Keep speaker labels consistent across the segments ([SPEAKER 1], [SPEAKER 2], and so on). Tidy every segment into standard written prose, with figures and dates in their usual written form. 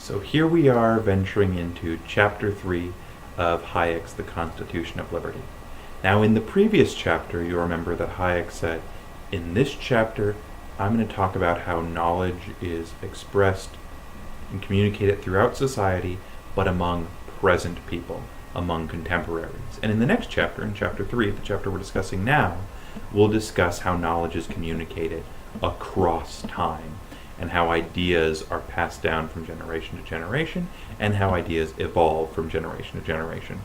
[SPEAKER 1] So here we are venturing into Chapter 3 of Hayek's The Constitution of Liberty. Now in the previous chapter, you'll remember that Hayek said, in this chapter, I'm going to talk about how knowledge is expressed and communicated throughout society, but among present people, among contemporaries. And in the next chapter, in Chapter 3, the chapter we're discussing now, we'll discuss how knowledge is communicated across time, and how ideas are passed down from generation to generation, and how ideas evolve from generation to generation.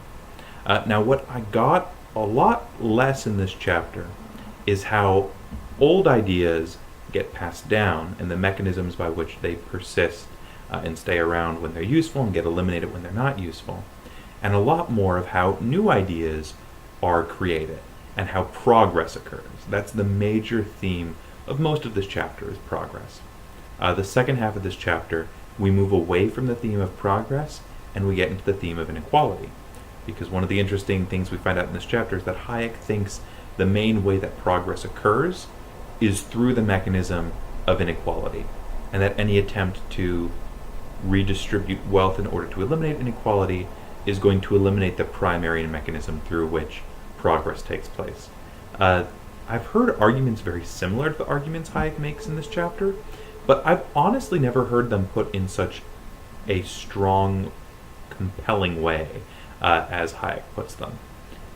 [SPEAKER 1] Now, what I got a lot less in this chapter is how old ideas get passed down and the mechanisms by which they persist and stay around when they're useful and get eliminated when they're not useful, and a lot more of how new ideas are created and how progress occurs. That's the major theme of most of this chapter, is progress. The second half of this chapter, we move away from the theme of progress and we get into the theme of inequality. Because one of the interesting things we find out in this chapter is that Hayek thinks the main way that progress occurs is through the mechanism of inequality, and that any attempt to redistribute wealth in order to eliminate inequality is going to eliminate the primary mechanism through which progress takes place. I've heard arguments very similar to the arguments Hayek makes in this chapter, but I've honestly never heard them put in such a strong, compelling way as Hayek puts them.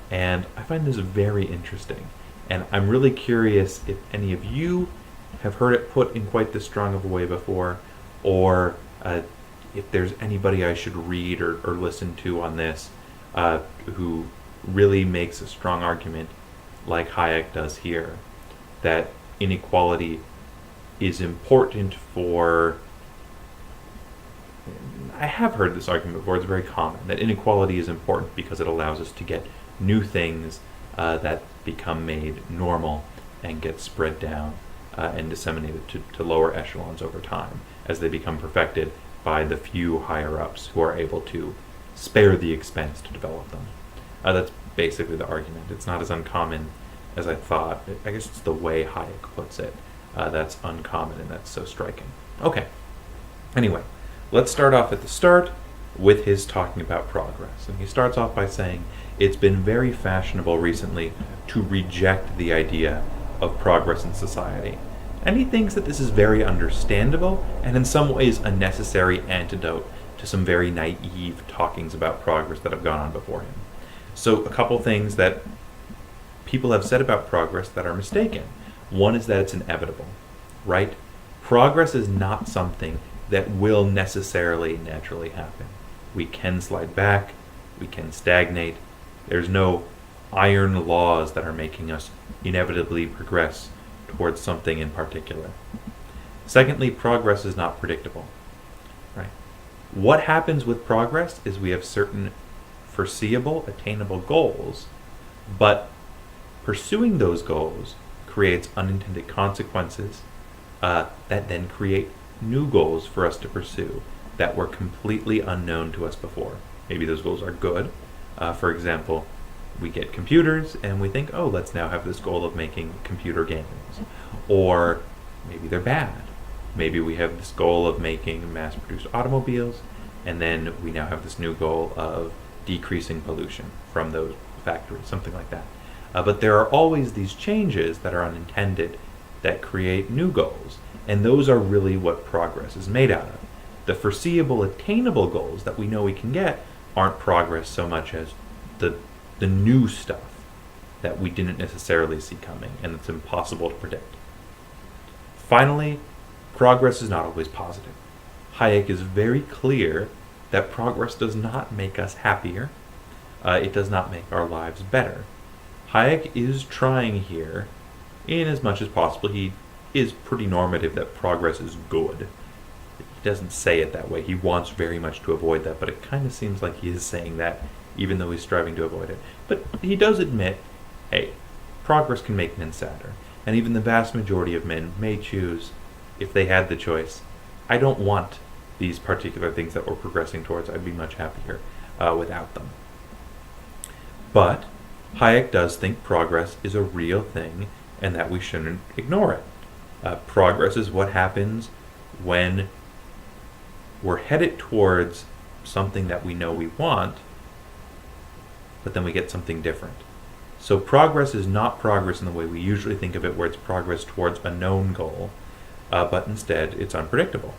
[SPEAKER 1] And I find this very interesting. And I'm really curious if any of you have heard it put in quite this strong of a way before, or if there's anybody I should read or listen to on this who really makes a strong argument like Hayek does here, that inequality is important for... I have heard this argument before, it's very common, that inequality is important because it allows us to get new things that become made normal and get spread down and disseminated to lower echelons over time as they become perfected by the few higher-ups who are able to spare the expense to develop them. That's basically the argument. It's not as uncommon as I thought. I guess it's the way Hayek puts it that's uncommon and that's so striking. Okay, anyway, let's start off at the start with his talking about progress. And he starts off by saying it's been very fashionable recently to reject the idea of progress in society. And he thinks that this is very understandable and in some ways a necessary antidote to some very naive talkings about progress that have gone on before him. So a couple things that people have said about progress that are mistaken. One is that it's inevitable, right? Progress is not something that will necessarily naturally happen. We can slide back, we can stagnate. There's no iron laws that are making us inevitably progress towards something in particular. Secondly, progress is not predictable, right? What happens with progress is we have certain foreseeable, attainable goals, but pursuing those goals creates unintended consequences that then create new goals for us to pursue that were completely unknown to us before. Maybe those goals are good. For example, we get computers and we think, oh, let's now have this goal of making computer games. Or maybe they're bad. Maybe we have this goal of making mass-produced automobiles, and then we now have this new goal of decreasing pollution from those factories, something like that. But there are always these changes that are unintended that create new goals, and those are really what progress is made out of. The foreseeable, attainable goals that we know we can get aren't progress so much as the new stuff that we didn't necessarily see coming, and it's impossible to predict. Finally, progress is not always positive. Hayek is very clear that progress does not make us happier. It does not make our lives better. Hayek is trying here, in as much as possible, he is pretty normative that progress is good. He doesn't say it that way. He wants very much to avoid that, but it kind of seems like he is saying that, even though he's striving to avoid it. But he does admit, hey, progress can make men sadder. And even the vast majority of men may choose, if they had the choice, I don't want these particular things that we're progressing towards. I'd be much happier without them. But Hayek does think progress is a real thing and that we shouldn't ignore it. Progress is what happens when we're headed towards something that we know we want, but then we get something different. So progress is not progress in the way we usually think of it, where it's progress towards a known goal, but instead it's unpredictable.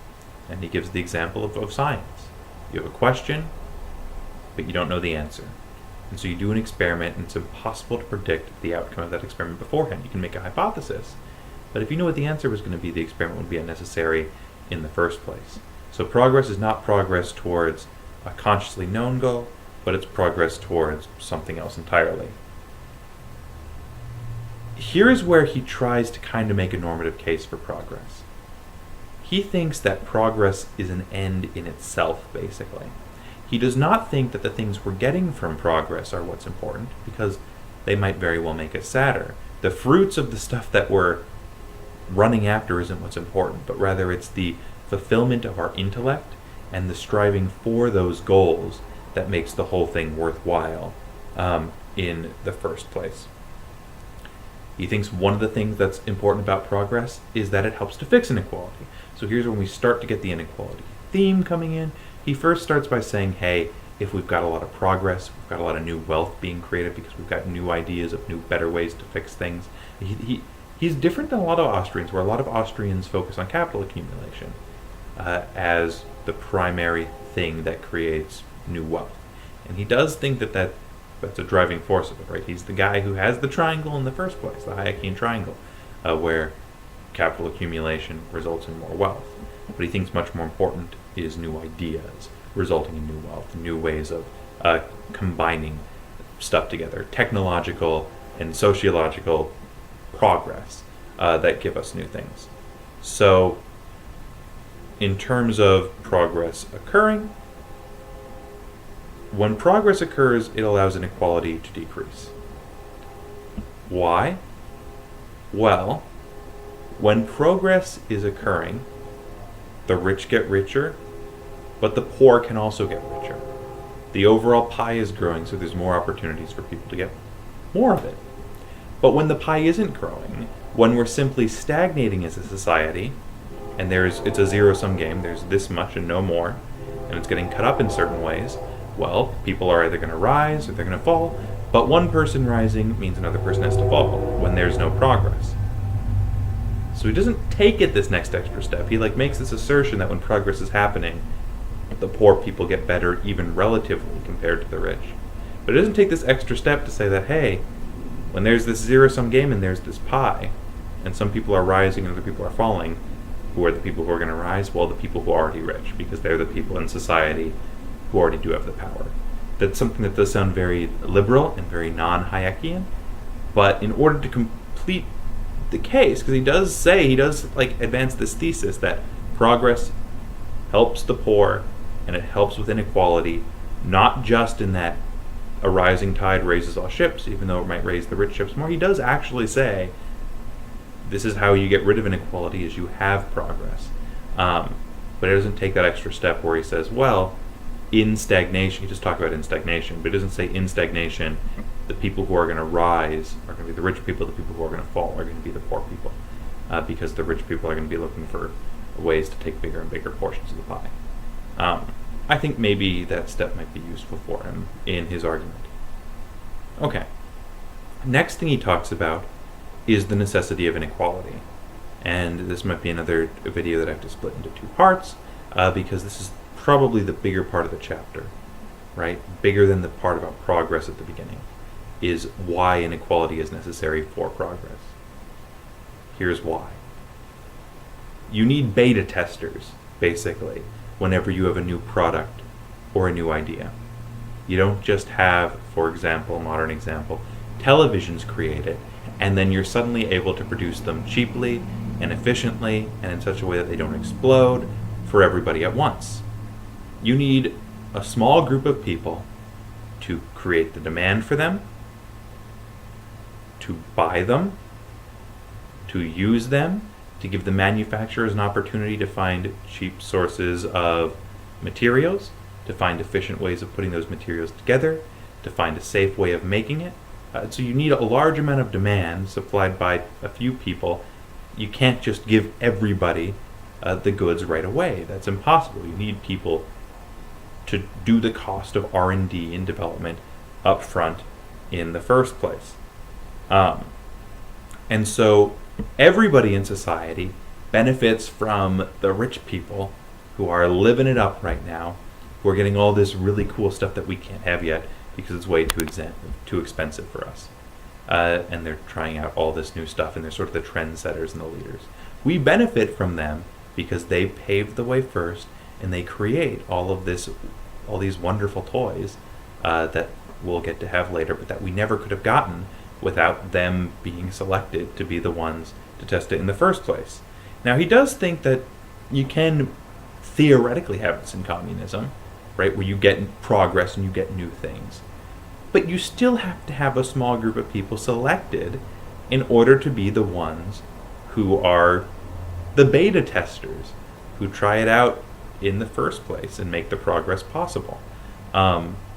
[SPEAKER 1] And he gives the example of science. You have a question, but you don't know the answer. And so you do an experiment, and it's impossible to predict the outcome of that experiment beforehand. You can make a hypothesis, but if you know what the answer was going to be, the experiment would be unnecessary in the first place. So progress is not progress towards a consciously known goal, but it's progress towards something else entirely. Here's where he tries to kind of make a normative case for progress. He thinks that progress is an end in itself, basically. He does not think that the things we're getting from progress are what's important, because they might very well make us sadder. The fruits of the stuff that we're running after isn't what's important, but rather it's the fulfillment of our intellect and the striving for those goals that makes the whole thing worthwhile in the first place. He thinks one of the things that's important about progress is that it helps to fix inequality. So here's when we start to get the inequality theme coming in. He first starts by saying, hey, if we've got a lot of progress, we've got a lot of new wealth being created because we've got new ideas of new, better ways to fix things. He's different than a lot of Austrians, where a lot of Austrians focus on capital accumulation as the primary thing that creates new wealth. And he does think that that's a driving force of it, right? He's the guy who has the triangle in the first place, the Hayekian triangle, where capital accumulation results in more wealth. But he thinks much more important is new ideas resulting in new wealth, new ways of combining stuff together, technological and sociological progress that give us new things. So in terms of progress occurring, when progress occurs, it allows inequality to decrease. Why? Well, when progress is occurring, the rich get richer, but the poor can also get richer. The overall pie is growing, so there's more opportunities for people to get more of it. But when the pie isn't growing, when we're simply stagnating as a society, and it's a zero-sum game, there's this much and no more, and it's getting cut up in certain ways, well, people are either going to rise or they're going to fall, but one person rising means another person has to fall when there's no progress. So he doesn't take it this next extra step. He makes this assertion that when progress is happening, the poor people get better even relatively compared to the rich. But it doesn't take this extra step to say that, hey, when there's this zero-sum game and there's this pie, and some people are rising and other people are falling, who are the people who are going to rise? Well, the people who are already rich, because they're the people in society who already do have the power. That's something that does sound very liberal and very non-Hayekian, but in order to complete the case, because he does advance this thesis that progress helps the poor and it helps with inequality, not just in that a rising tide raises all ships, even though it might raise the rich ships more. He does actually say this is how you get rid of inequality, is you have progress. But it doesn't take that extra step where he says, well, in stagnation, he just talked about in stagnation, but it doesn't say in stagnation the people who are going to rise are going to be the rich people, the people who are going to fall are going to be the poor people, because the rich people are going to be looking for ways to take bigger and bigger portions of the pie. I think maybe that step might be useful for him in his argument. Okay. Next thing he talks about is the necessity of inequality. And this might be another video that I have to split into two parts, because this is probably the bigger part of the chapter, right? Bigger than the part about progress at the beginning, is why inequality is necessary for progress. Here's why. You need beta testers, basically, whenever you have a new product or a new idea. You don't just have, for example, modern example, televisions created, and then you're suddenly able to produce them cheaply and efficiently and in such a way that they don't explode for everybody at once. You need a small group of people to create the demand for them, to buy them, to use them, to give the manufacturers an opportunity to find cheap sources of materials, to find efficient ways of putting those materials together, to find a safe way of making it. So you need a large amount of demand supplied by a few people. You can't just give everybody the goods right away. That's impossible. You need people to do the cost of R&D and development up front in the first place. And so everybody in society benefits from the rich people who are living it up right now, who are getting all this really cool stuff that we can't have yet because it's way too expensive for us. And they're trying out all this new stuff, and they're sort of the trendsetters and the leaders. We benefit from them because they paved the way first, and they create all these wonderful toys that we'll get to have later, but that we never could have gotten without them being selected to be the ones to test it in the first place. Now, he does think that you can theoretically have this in communism, right, where you get progress and you get new things. But you still have to have a small group of people selected in order to be the ones who are the beta testers, who try it out in the first place and make the progress possible.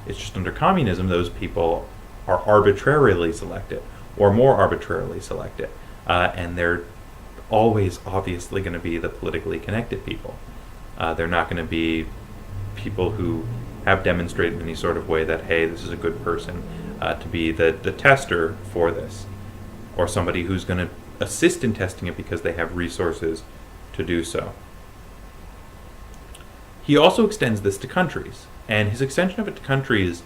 [SPEAKER 1] It's just under communism, those people are arbitrarily selected, or more arbitrarily selected, and they're always obviously going to be the politically connected people. They're not going to be people who have demonstrated in any sort of way that, hey, this is a good person to be the tester for this, or somebody who's going to assist in testing it because they have resources to do so. He also extends this to countries, and his extension of it to countries,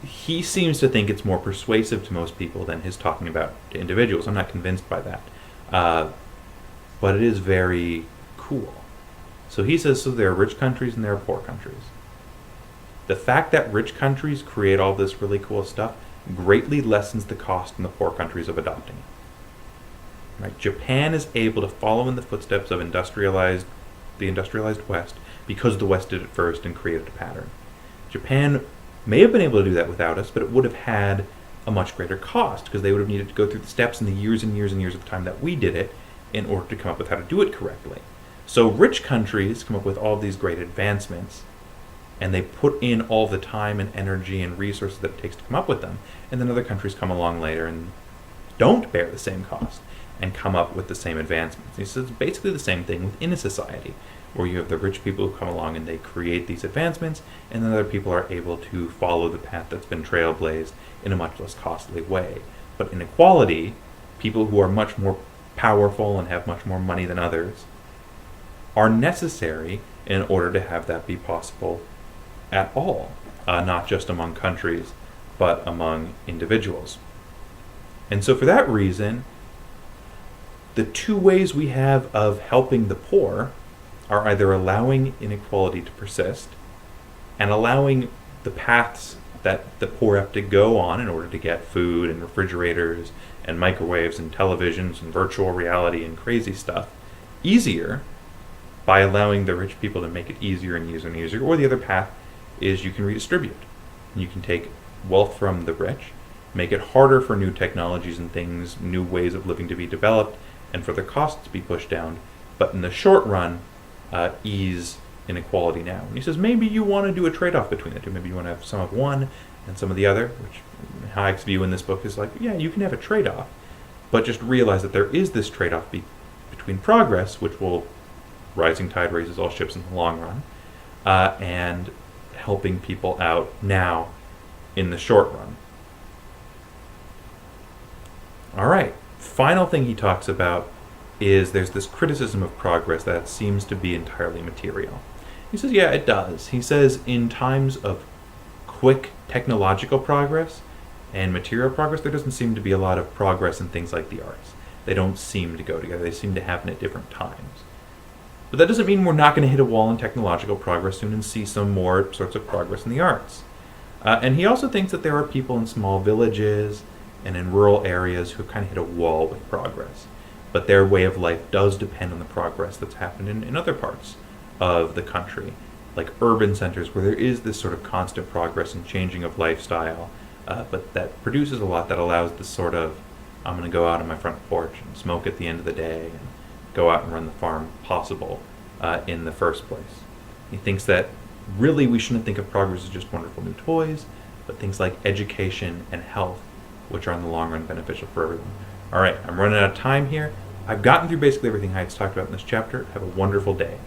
[SPEAKER 1] he seems to think it's more persuasive to most people than his talking about to individuals. I'm not convinced by that, but it is very cool. So he says, so there are rich countries and there are poor countries. The fact that rich countries create all this really cool stuff greatly lessens the cost in the poor countries of adopting it. Right? Japan is able to follow in the footsteps of the industrialized West because the West did it first and created a pattern. Japan may have been able to do that without us, but it would have had a much greater cost because they would have needed to go through the steps and the years and years and years of time that we did it in order to come up with how to do it correctly. So rich countries come up with all these great advancements, and they put in all the time and energy and resources that it takes to come up with them, and then other countries come along later and don't bear the same cost and come up with the same advancements. He says it's basically the same thing within a society, where you have the rich people who come along and they create these advancements, and then other people are able to follow the path that's been trailblazed in a much less costly way. But inequality, people who are much more powerful and have much more money than others, are necessary in order to have that be possible at all, not just among countries, but among individuals. And so for that reason, the two ways we have of helping the poor are either allowing inequality to persist and allowing the paths that the poor have to go on in order to get food and refrigerators and microwaves and televisions and virtual reality and crazy stuff easier by allowing the rich people to make it easier and easier and easier. Or the other path is you can redistribute. You can take wealth from the rich, make it harder for new technologies and things, new ways of living to be developed, and for the costs to be pushed down, but in the short run, ease inequality now. And he says maybe you want to do a trade-off between the two. Maybe you want to have some of one and some of the other, which Hayek's view in this book is like, yeah, you can have a trade-off, but just realize that there is this trade-off between progress, which will rising tide raises all ships in the long run, and helping people out now in the short run. All right, final thing he talks about is there's this criticism of progress that seems to be entirely material. He says, yeah, it does. He says in times of quick technological progress and material progress, there doesn't seem to be a lot of progress in things like the arts. They don't seem to go together. They seem to happen at different times. But that doesn't mean we're not going to hit a wall in technological progress soon and see some more sorts of progress in the arts. And he also thinks that there are people in small villages and in rural areas who kind of hit a wall with progress. But their way of life does depend on the progress that's happened in other parts of the country, like urban centers where there is this sort of constant progress and changing of lifestyle, but that produces a lot that allows this sort of, I'm going to go out on my front porch and smoke at the end of the day and go out and run the farm possible in the first place. He thinks that really we shouldn't think of progress as just wonderful new toys, but things like education and health, which are in the long run beneficial for everyone. All right, I'm running out of time here. I've gotten through basically everything Hayek's talked about in this chapter. Have a wonderful day.